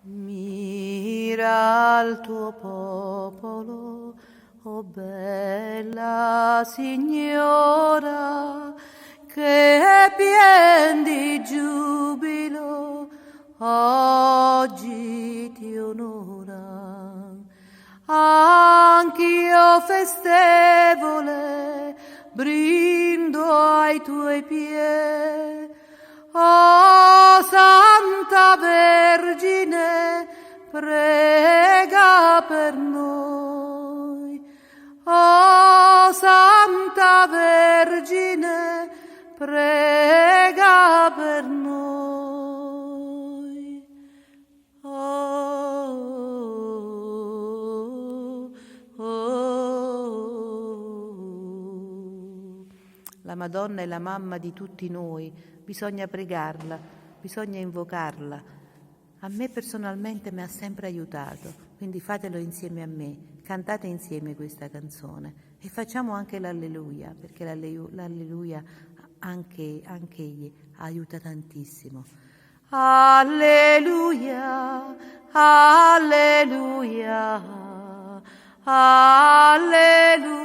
Mira il tuo popolo, o bella signora, che è pien di giubilo, oggi ti onora. Anch'io festevole brindo ai tuoi piedi. O Santa Vergine, prega per noi. O Santa Vergine, prega per noi. La Madonna è la mamma di tutti noi. Bisogna pregarla, bisogna invocarla. A me personalmente mi ha sempre aiutato, quindi fatelo insieme a me, cantate insieme questa canzone e facciamo anche l'alleluia, perché l'alleluia anche egli aiuta tantissimo. Alleluia, alleluia, alleluia.